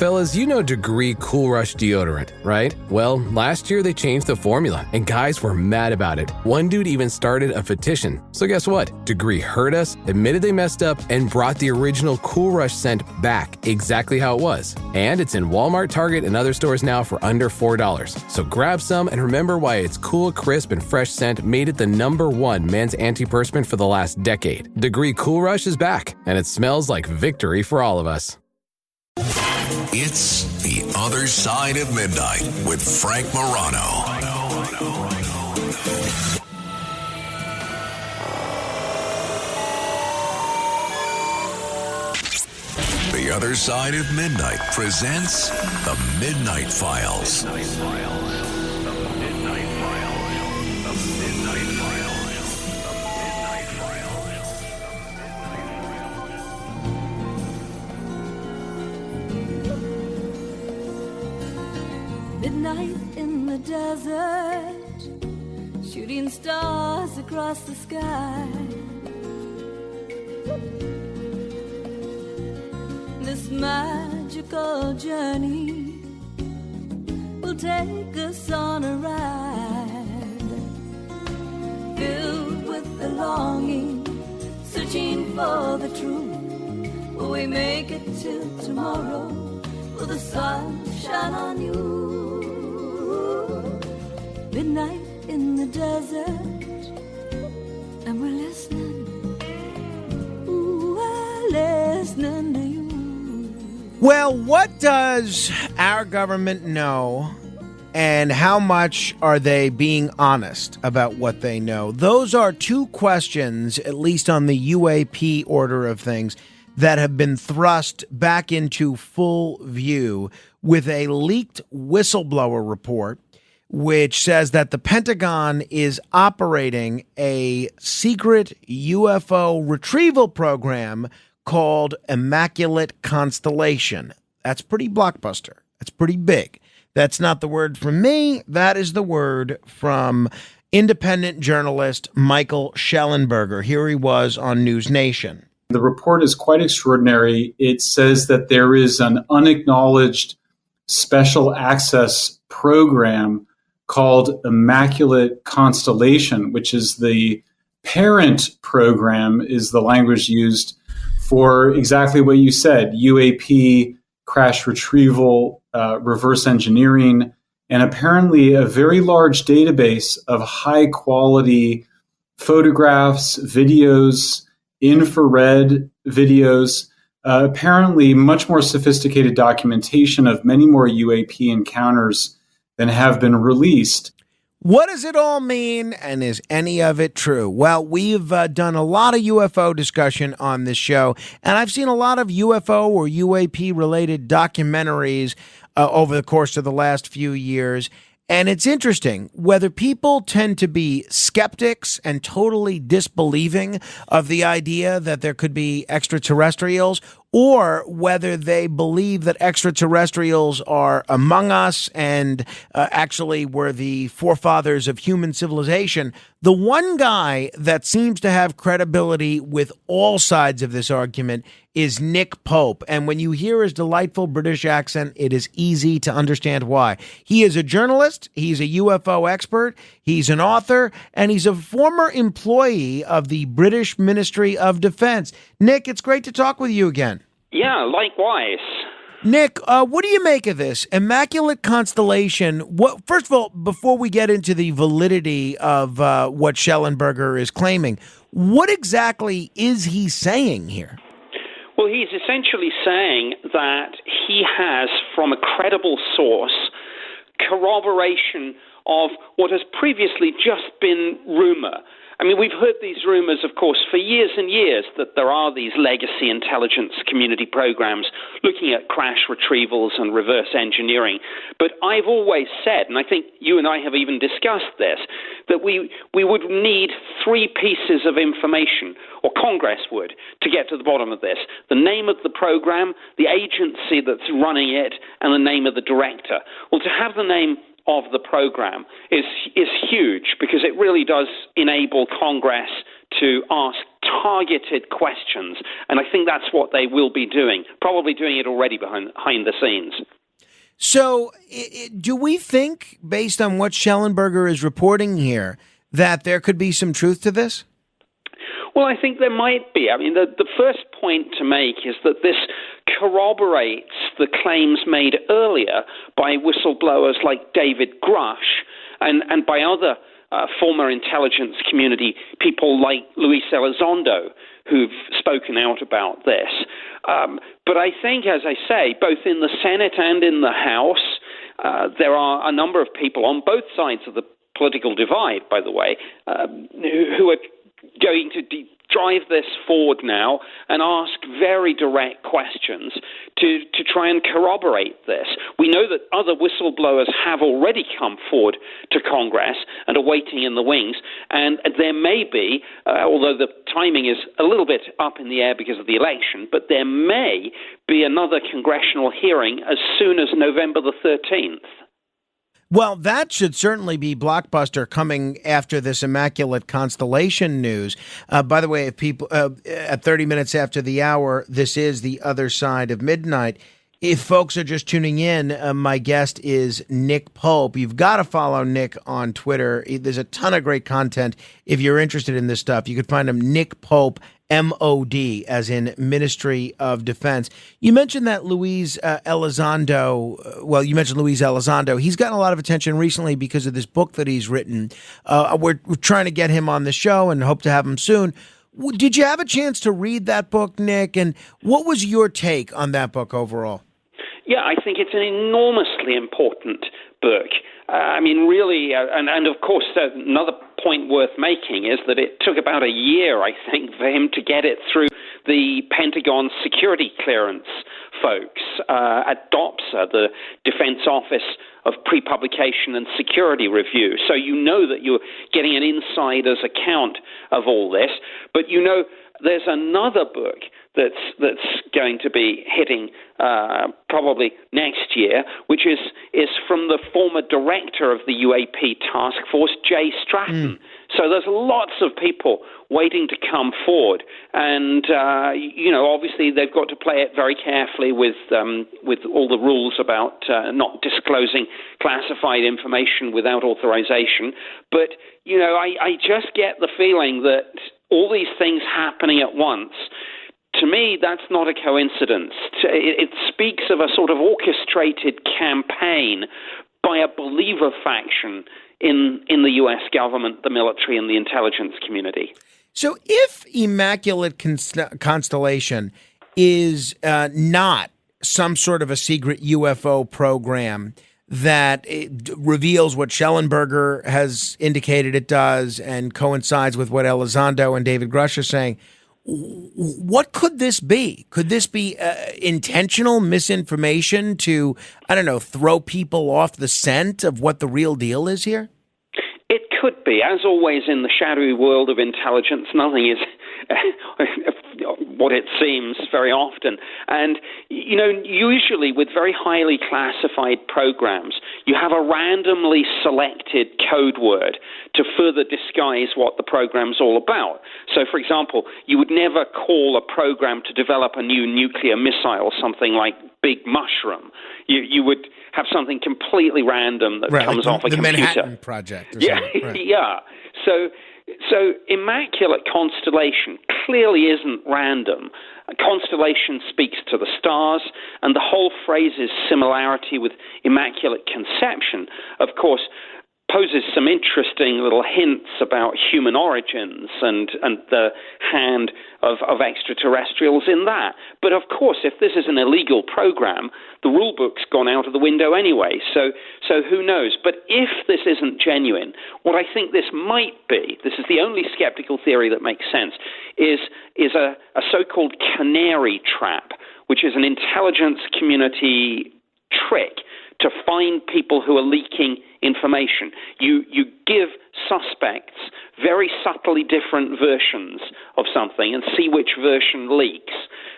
Fellas, you know Degree Cool Rush deodorant, right? Well, last year they changed the formula, and guys were mad about it. One dude even started a petition. So guess what? Degree heard us, admitted they messed up, and brought the original Cool Rush scent back exactly how it was. And it's in Walmart, Target, and other stores now for under $4. So grab some and remember why its cool, crisp, and fresh scent made it the #1 men's antiperspirant for the last decade. Degree Cool Rush is back, and it smells like victory for all of us. It's The Other Side of Midnight with Frank Morano. The Other Side of Midnight presents The Midnight Files. Midnight in the desert, shooting stars across the sky. This magical journey will take us on a ride, filled with the longing, searching for the truth. Will we make it till tomorrow? Will the sun shine on you? Midnight in the desert, and we're listening. Ooh, we're listening to you. Well, what does our government know, and how much are they being honest about what they know? Those are two questions, at least on the UAP order of things, that have been thrust back into full view with a leaked whistleblower report, which says that the Pentagon is operating a secret UFO retrieval program called Immaculate Constellation. That's pretty blockbuster. That's pretty big. That's not the word from me. That is the word from independent journalist Michael Schellenberger. Here he was on News Nation. The report is quite extraordinary. It says that there is an unacknowledged special access program called Immaculate Constellation, which is the parent program, is the language used for exactly what you said, UAP, crash retrieval, reverse engineering, and apparently a very large database of high quality photographs, videos, infrared videos, apparently much more sophisticated documentation of many more UAP encounters than have been released. What does it all mean, and is any of it true? Well, we've done a lot of UFO discussion on this show, and I've seen a lot of UFO or UAP-related documentaries over the course of the last few years. And it's interesting whether people tend to be skeptics and totally disbelieving of the idea that there could be extraterrestrials, or whether they believe that extraterrestrials are among us and actually were the forefathers of human civilization. The one guy that seems to have credibility with all sides of this argument is Nick Pope. And when you hear his delightful British accent, it is easy to understand why. He is a journalist, he's a UFO expert, he's an author, and he's a former employee of the British Ministry of Defense. Nick, it's great to talk with you again. Yeah, likewise. Nick, what do you make of this? Immaculate Constellation. What? First of all, before we get into the validity of what Schellenberger is claiming, what exactly is he saying here? Well, he's essentially saying that he has, from a credible source, corroboration of what has previously just been rumor. I mean, we've heard these rumors, of course, for years and years that there are these legacy intelligence community programs looking at crash retrievals and reverse engineering. But I've always said, and I think you and I have even discussed this, that we would need three pieces of information, or Congress would, to get to the bottom of this. The name of the program, the agency that's running it, and the name of the director. Well, to have the name of the program is huge, because it really does enable Congress to ask targeted questions. And I think that's what they will be doing, probably doing it already behind the scenes. So do we think, based on what Schellenberger is reporting here, that there could be some truth to this? Well, I think there might be. I mean, the first point to make is that this corroborates the claims made earlier by whistleblowers like David Grush and by other former intelligence community people like Luis Elizondo, who've spoken out about this. But I think, as I say, both in the Senate and in the House, there are a number of people on both sides of the political divide, by the way, who are going to drive this forward now and ask very direct questions to try and corroborate this. We know that other whistleblowers have already come forward to Congress and are waiting in the wings, and there may be, although the timing is a little bit up in the air because of the election, but there may be another congressional hearing as soon as November the 13th. Well, that should certainly be blockbuster coming after this Immaculate Constellation news. By the way, if people at 30 minutes after the hour, this is The Other Side of Midnight. If folks are just tuning in, my guest is Nick Pope. You've got to follow Nick on Twitter. There's a ton of great content. If you're interested in this stuff, you could find him Nick Pope, MOD, as in Ministry of Defense. You mentioned that Luis Elizondo. Well, you mentioned Luis Elizondo. He's gotten a lot of attention recently because of this book that he's written. We're trying to get him on the show and hope to have him soon. Did you have a chance to read that book, Nick? And what was your take on that book overall? Yeah, I think it's an enormously important book. I mean, really, and of course, another point worth making is that it took about a year, I think, for him to get it through the Pentagon security clearance folks at DOPSA, the Defense Office of Pre-Publication and Security Review. So you know that you're getting an insider's account of all this. But you know, there's another book that's going to be hitting probably next year, which is from the former director of the UAP task force, Jay Stratton. So there's lots of people waiting to come forward, and obviously they've got to play it very carefully with all the rules about not disclosing classified information without authorization. But I just get the feeling that all these things happening at once, to me, that's not a coincidence. It speaks of a sort of orchestrated campaign by a believer faction in the U.S. government, the military, and the intelligence community. So if Immaculate Constellation is not some sort of a secret UFO program that reveals what Schellenberger has indicated it does and coincides with what Elizondo and David Grush are saying, what could this be? Could this be intentional misinformation to, throw people off the scent of what the real deal is here? It could be. As always in the shadowy world of intelligence, nothing is what it seems very often. And, usually with very highly classified programs, you have a randomly selected code word to further disguise what the program's all about. So, for example, you would never call a program to develop a new nuclear missile something like Big Mushroom. You would have something completely random that comes off a computer. The Manhattan Project. Yeah. So Immaculate Constellation clearly isn't random. Constellation speaks to the stars, and the whole phrase's similarity with Immaculate Conception, of course, poses some interesting little hints about human origins and the hand of extraterrestrials in that. But of course, if this is an illegal program, the rule book's gone out of the window anyway. So who knows? But if this isn't genuine, what I think this might be, this is the only skeptical theory that makes sense, is a so-called canary trap, which is an intelligence community trick to find people who are leaking information. You give suspects very subtly different versions of something and see which version leaks.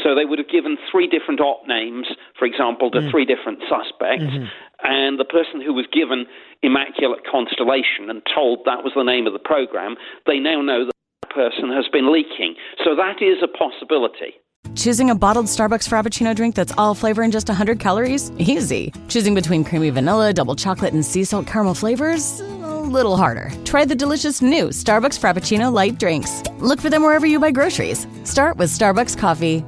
So they would have given 3 different op names, for example, to 3 different suspects, and the person who was given Immaculate Constellation and told that was the name of the program, they now know that that person has been leaking. So that is a possibility. Choosing a bottled Starbucks Frappuccino drink that's all flavor and just 100 calories? Easy. Choosing between creamy vanilla, double chocolate, and sea salt caramel flavors? A little harder. Try the delicious new Starbucks Frappuccino light drinks. Look for them wherever you buy groceries. Start with Starbucks coffee.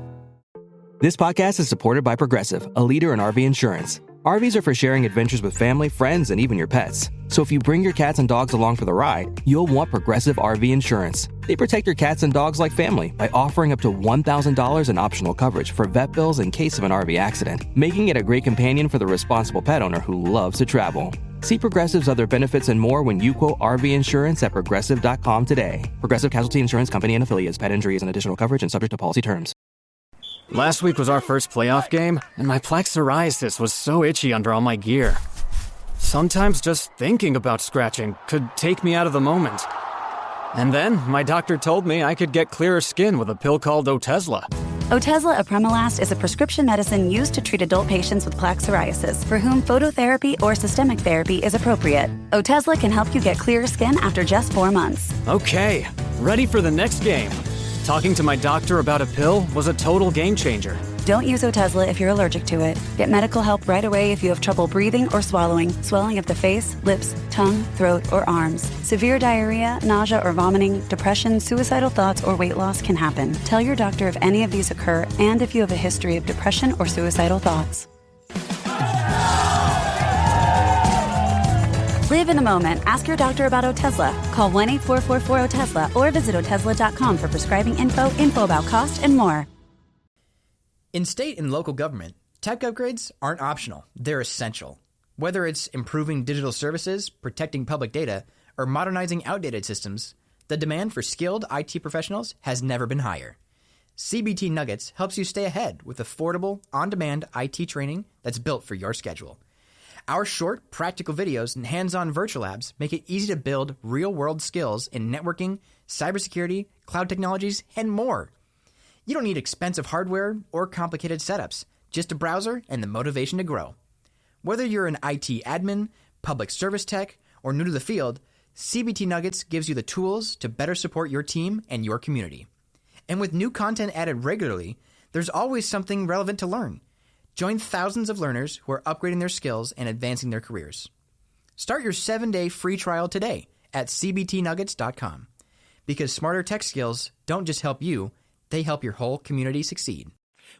This podcast is supported by Progressive, a leader in RV insurance. RVs are for sharing adventures with family, friends, and even your pets. So if you bring your cats and dogs along for the ride, you'll want Progressive RV insurance. They protect your cats and dogs like family by offering up to $1,000 in optional coverage for vet bills in case of an RV accident, making it a great companion for the responsible pet owner who loves to travel. See Progressive's other benefits and more when you quote RV insurance at Progressive.com today. Progressive Casualty Insurance Company and Affiliates. Pet injury is an additional coverage and subject to policy terms. Last week was our first playoff game, and my plaque psoriasis was so itchy under all my gear. Sometimes just thinking about scratching could take me out of the moment. And then my doctor told me I could get clearer skin with a pill called Otezla. Otezla apremilast is a prescription medicine used to treat adult patients with plaque psoriasis for whom phototherapy or systemic therapy is appropriate. Otezla can help you get clearer skin after just 4 months. Okay, ready for the next game. Talking to my doctor about a pill was a total game changer. Don't use Otezla if you're allergic to it. Get medical help right away if you have trouble breathing or swallowing, swelling of the face, lips, tongue, throat, or arms. Severe diarrhea, nausea or vomiting, depression, suicidal thoughts, or weight loss can happen. Tell your doctor if any of these occur and if you have a history of depression or suicidal thoughts. Live in the moment. Ask your doctor about Otezla. Call 1-844-4-OTEZLA or visit Otezla.com for prescribing info about cost, and more. In state and local government, tech upgrades aren't optional. They're essential. Whether it's improving digital services, protecting public data, or modernizing outdated systems, the demand for skilled IT professionals has never been higher. CBT Nuggets helps you stay ahead with affordable, on-demand IT training that's built for your schedule. Our short, practical videos and hands-on virtual labs make it easy to build real-world skills in networking, cybersecurity, cloud technologies, and more. You don't need expensive hardware or complicated setups, just a browser and the motivation to grow. Whether you're an IT admin, public service tech, or new to the field, CBT Nuggets gives you the tools to better support your team and your community. And with new content added regularly, there's always something relevant to learn. Join thousands of learners who are upgrading their skills and advancing their careers. Start your 7-day free trial today at cbtnuggets.com. Because smarter tech skills don't just help you, they help your whole community succeed.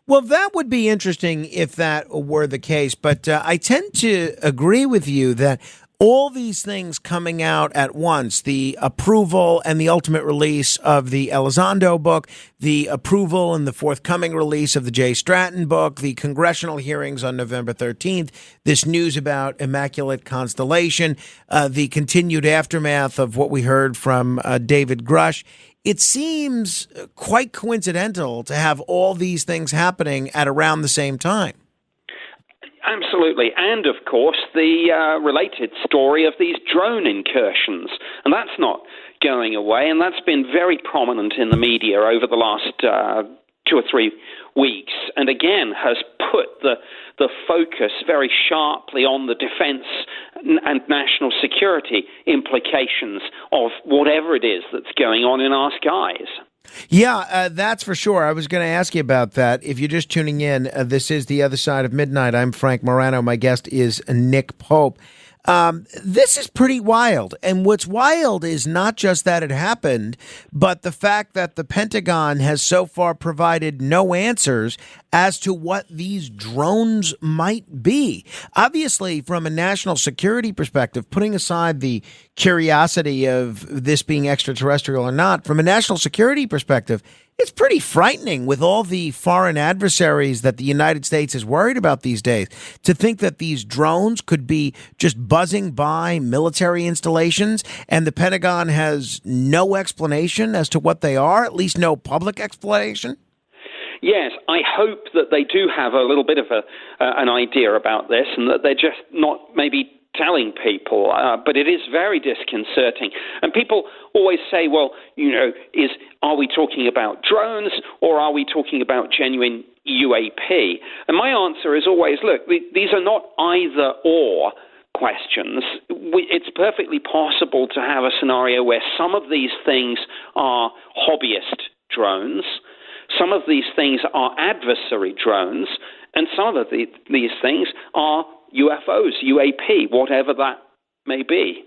Well, that would be interesting if that were the case. But I tend to agree with you that all these things coming out at once, the approval and the ultimate release of the Elizondo book, the approval and the forthcoming release of the Jay Stratton book, the congressional hearings on November 13th, this news about Immaculate Constellation, the continued aftermath of what we heard from David Grush. It seems quite coincidental to have all these things happening at around the same time. Absolutely. And, of course, the related story of these drone incursions. And that's not going away. And that's been very prominent in the media over the last 2 or 3 weeks. And, again, has put the focus very sharply on the defense and national security implications of whatever it is that's going on in our skies. Yeah, that's for sure. I was going to ask you about that. If you're just tuning in, this is The Other Side of Midnight. I'm Frank Morano. My guest is Nick Pope. This is pretty wild. And what's wild is not just that it happened, but the fact that the Pentagon has so far provided no answers as to what these drones might be. Obviously, from a national security perspective, putting aside the curiosity of this being extraterrestrial or not, from a national security perspective, it's pretty frightening with all the foreign adversaries that the United States is worried about these days. To think that these drones could be just buzzing by military installations and the Pentagon has no explanation as to what they are, at least no public explanation. Yes, I hope that they do have a little bit of an idea about this and that they're just not maybe telling people, but it is very disconcerting. And people always say, well, are we talking about drones or are we talking about genuine UAP? And my answer is always, look, these are not either or questions, it's perfectly possible to have a scenario where some of these things are hobbyist drones, some of these things are adversary drones, and some of these things are UFOs, UAP, whatever that may be.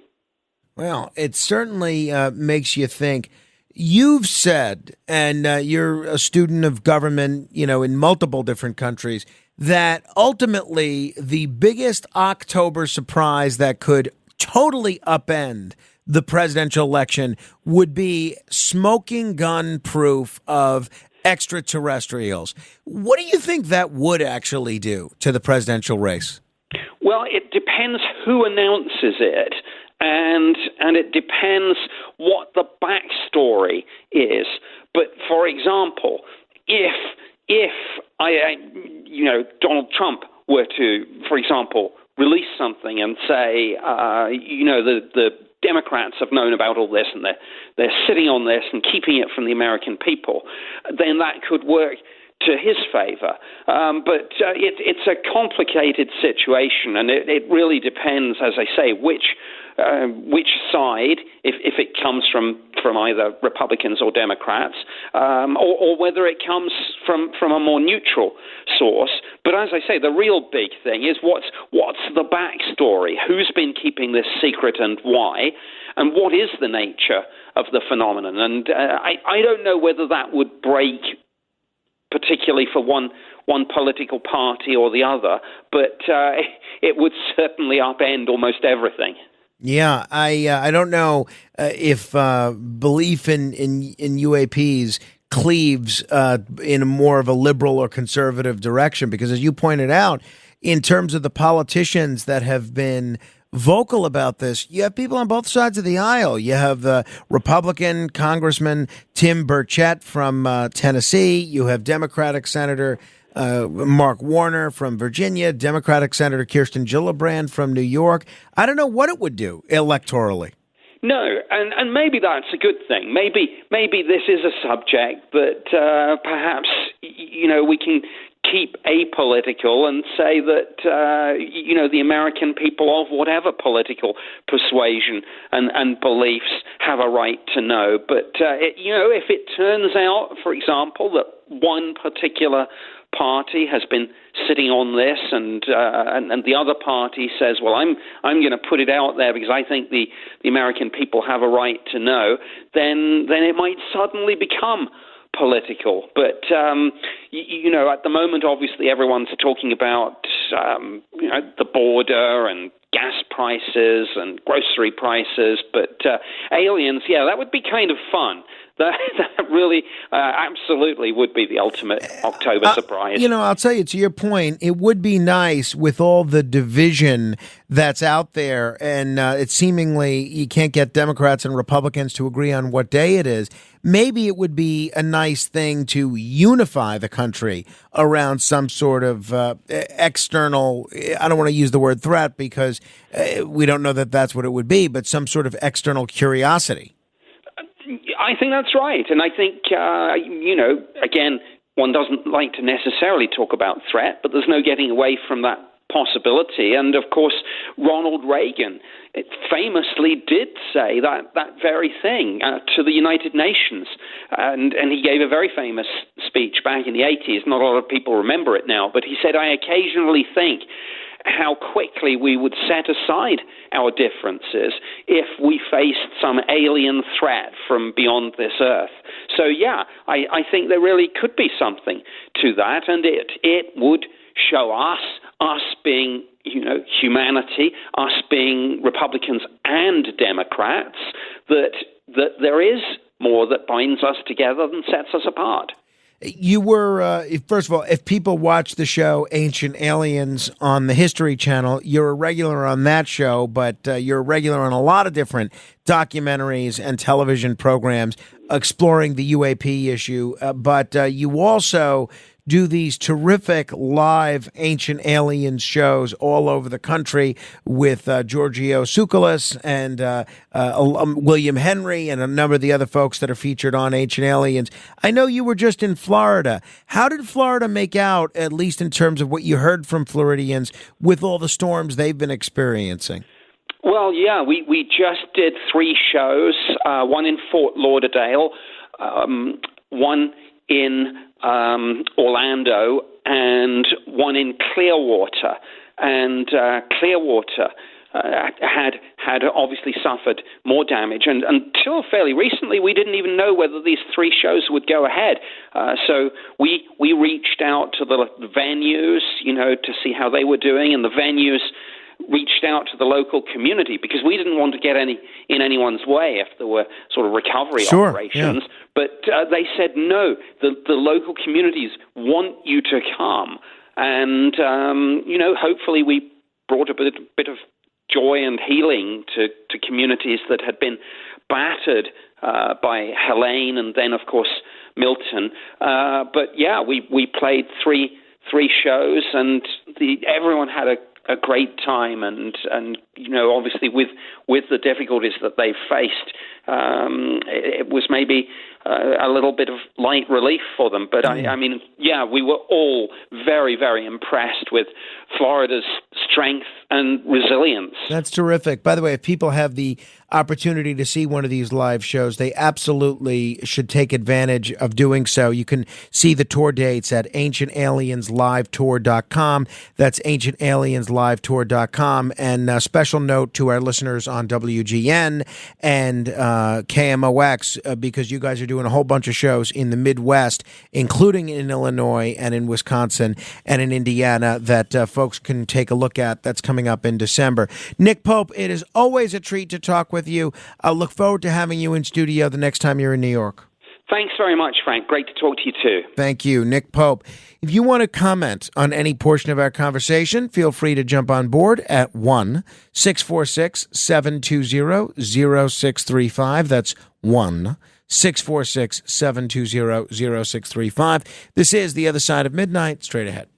Well, it certainly makes you think. You've said, and you're a student of government, in multiple different countries, that ultimately the biggest October surprise that could totally upend the presidential election would be smoking gun proof of extraterrestrials. What do you think that would actually do to the presidential race? Well, it depends who announces it, and it depends what the backstory is. But for example, if Donald Trump were to, for example, release something and say, the Democrats have known about all this and they're sitting on this and keeping it from the American people, then that could work to his favor. But it's a complicated situation, and it really depends, as I say, which side, if it comes from either Republicans or Democrats, or whether it comes from a more neutral source. But as I say, the real big thing is what's the backstory? Who's been keeping this secret and why? And what is the nature of the phenomenon? And I don't know whether that would break particularly for one political party or the other, but it would certainly upend almost everything. Yeah, I don't know if belief in UAPs cleaves in a more of a liberal or conservative direction, because as you pointed out, in terms of the politicians that have been vocal about this, you have people on both sides of the aisle. You have the Republican Congressman Tim Burchett from Tennessee. You have Democratic Senator Mark Warner from Virginia, Democratic Senator Kirsten Gillibrand from New York. I don't know what it would do electorally. No, and maybe that's a good thing. Maybe this is a subject that perhaps we can keep apolitical and say that the American people of whatever political persuasion and beliefs have a right to know. But if it turns out, for example, that one particular party has been sitting on this, and the other party says, "Well, I'm going to put it out there because I think the American people have a right to know," then it might suddenly become political. But at the moment, obviously, everyone's talking about the border and gas prices and grocery prices. But aliens, that would be kind of fun. That really absolutely would be the ultimate October surprise. I'll tell you, to your point, it would be nice with all the division that's out there, and it's seemingly you can't get Democrats and Republicans to agree on what day it is. Maybe it would be a nice thing to unify the country around some sort of external, I don't want to use the word threat because we don't know that that's what it would be, but some sort of external curiosity. I think that's right. And I think, again, one doesn't like to necessarily talk about threat, but there's no getting away from that possibility. And, of course, Ronald Reagan famously did say that very thing to the United Nations. And he gave a very famous speech back in the 80s. Not a lot of people remember it now, but he said, "I occasionally think how quickly we would set aside our differences if we faced some alien threat from beyond this earth." So, I think there really could be something to that, and it would show us being, humanity, us being Republicans and Democrats, that there is more that binds us together than sets us apart. You were, first of all, if people watch the show Ancient Aliens on the History Channel, you're a regular on that show, but you're a regular on a lot of different documentaries and television programs exploring the UAP issue. But you also do these terrific live Ancient Aliens shows all over the country with Giorgio Tsoukalos and William Henry and a number of the other folks that are featured on Ancient Aliens. I know you were just in Florida. How did Florida make out, at least in terms of what you heard from Floridians, with all the storms they've been experiencing? Well, yeah, we just did 3 shows, one in Fort Lauderdale, one in Orlando, and one in Clearwater. And Clearwater had obviously suffered more damage. And until fairly recently, we didn't even know whether these 3 shows would go ahead. So we reached out to the venues, to see how they were doing, and the venues reached out to the local community because we didn't want to get in anyone's way if there were sort of recovery operations. Yeah. But they said, no, the local communities want you to come. And, hopefully we brought a bit of joy and healing to communities that had been battered by Helene and then, of course, Milton. But, yeah, we played three shows, and everyone had a great time, and obviously with the difficulties that they faced, it was maybe a little bit of light relief for them. But I mean, we were all very, very impressed with Florida's strength and resilience. That's terrific. By the way, if people have the opportunity to see one of these live shows, they absolutely should take advantage of doing so. You can see the tour dates at ancientaliensLiveTour.com. That's ancientaliensLiveTour.com. And a special note to our listeners on WGN and KMOX, because you guys are doing a whole bunch of shows in the Midwest, including in Illinois and in Wisconsin and in Indiana, that folks can take a look at. That's coming up in December. Nick Pope, it is always a treat to talk with you. I look forward to having you in studio the next time you're in New York. Thanks very much, Frank. Great to talk to you too. Thank you, Nick Pope. If you want to comment on any portion of our conversation, feel free to jump on board at 1-646-720-0635. That's 1-646-720-0635. This is The Other Side of Midnight. Straight ahead.